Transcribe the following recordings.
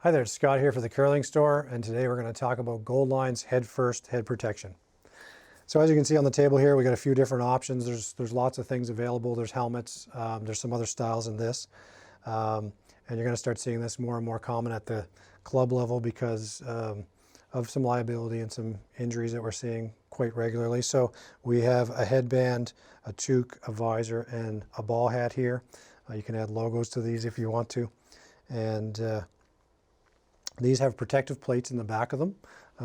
Hi there, it's Scott here for the Curling Store, and today we're going to talk about Goldline's Head First Head Protection. So as you can see on the table here, we got a few different options. There's lots of things available. There's helmets, there's some other styles in this, and you're going to start seeing this more and more common at the club level because of some liability and some injuries that we're seeing quite regularly. So we have a headband, a toque, a visor, and a ball hat here. You can add logos to these if you want to, and these have protective plates in the back of them,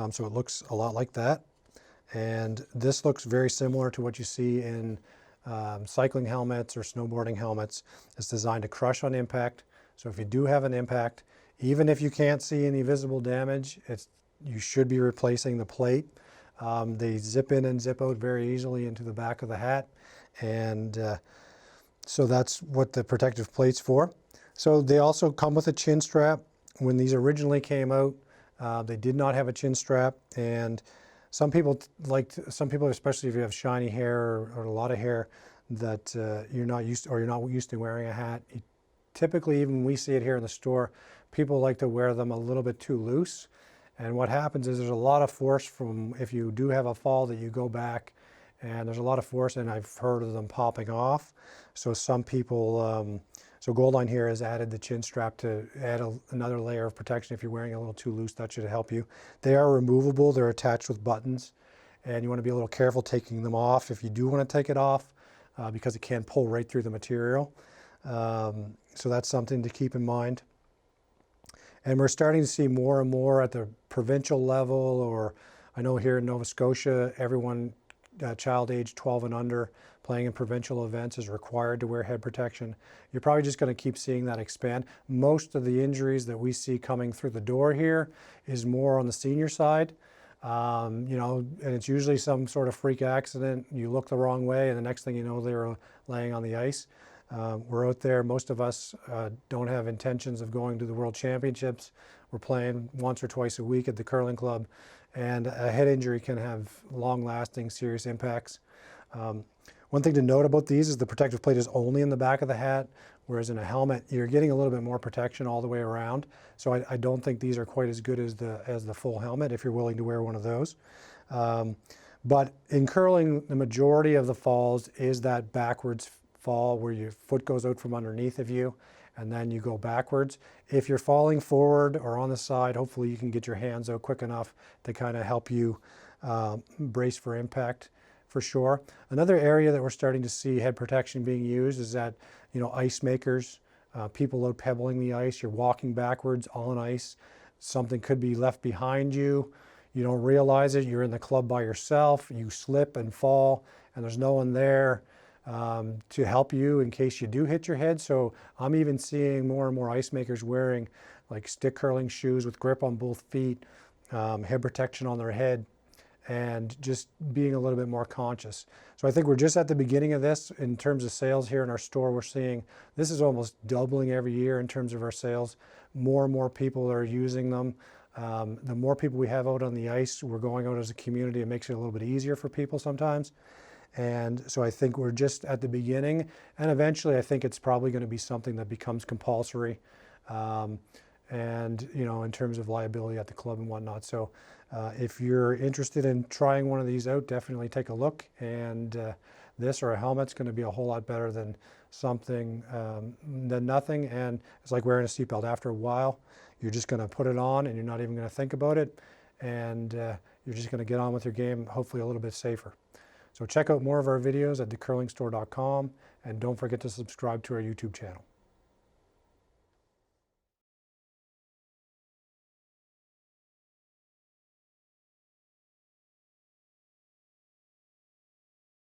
so it looks a lot like that. And this looks very similar to what you see in cycling helmets or snowboarding helmets. It's designed to crush on impact. So if you do have an impact, even if you can't see any visible damage, you should be replacing the plate. They zip in and zip out very easily into the back of the hat. And so that's what the protective plate's for. So they also come with a chin strap. When these originally came out, they did not have a chin strap, and some people, especially if you have shiny hair or a lot of hair, that you're not used to wearing a hat. Typically, even we see it here in the store, people like to wear them a little bit too loose, and what happens is there's a lot of force from, if you do have a fall, that you go back, and there's a lot of force, and I've heard of them popping off. So some people. So Goldline here has added the chin strap to add another layer of protection. If you're wearing a little too loose, that should help you. They are removable. They're attached with buttons, and you want to be a little careful taking them off if you do want to take it off, because it can pull right through the material. So that's something to keep in mind. And we're starting to see more and more at the provincial level, or I know here in Nova Scotia, everyone child age 12 and under playing in provincial events is required to wear head protection. You're probably just going to keep seeing that expand. Most of the injuries that we see coming through the door here is more on the senior side. And it's usually some sort of freak accident. You look the wrong way, and the next thing you know, they're laying on the ice. We're out there. Most of us don't have intentions of going to the World Championships. We're playing once or twice a week at the curling club, and a head injury can have long-lasting, serious impacts. One thing to note about these is the protective plate is only in the back of the hat, whereas in a helmet, you're getting a little bit more protection all the way around. So I don't think these are quite as good as the full helmet if you're willing to wear one of those. But in curling, the majority of the falls is that backwards fall where your foot goes out from underneath of you and then you go backwards. If you're falling forward or on the side, hopefully you can get your hands out quick enough to kind of help you brace for impact, for sure. Another area that we're starting to see head protection being used is at, ice makers, people out pebbling the ice. You're walking backwards on ice. Something could be left behind you. You don't realize it. You're in the club by yourself. You slip and fall, and there's no one there to help you in case you do hit your head. So I'm even seeing more and more ice makers wearing like stick curling shoes with grip on both feet, head protection on their head, and just being a little bit more conscious. So I think we're just at the beginning of this in terms of sales here in our store. We're seeing this is almost doubling every year in terms of our sales. More and more people are using them. The more people we have out on the ice, we're going out as a community. It makes it a little bit easier for people sometimes. And so I think we're just at the beginning, and eventually I think it's probably going to be something that becomes compulsory, and in terms of liability at the club and whatnot. So if you're interested in trying one of these out, definitely take a look. And this or a helmet's going to be a whole lot better than nothing. And it's like wearing a seatbelt. After a while, you're just going to put it on, and you're not even going to think about it, and you're just going to get on with your game, hopefully a little bit safer. So check out more of our videos at thecurlingstore.com, and don't forget to subscribe to our YouTube channel.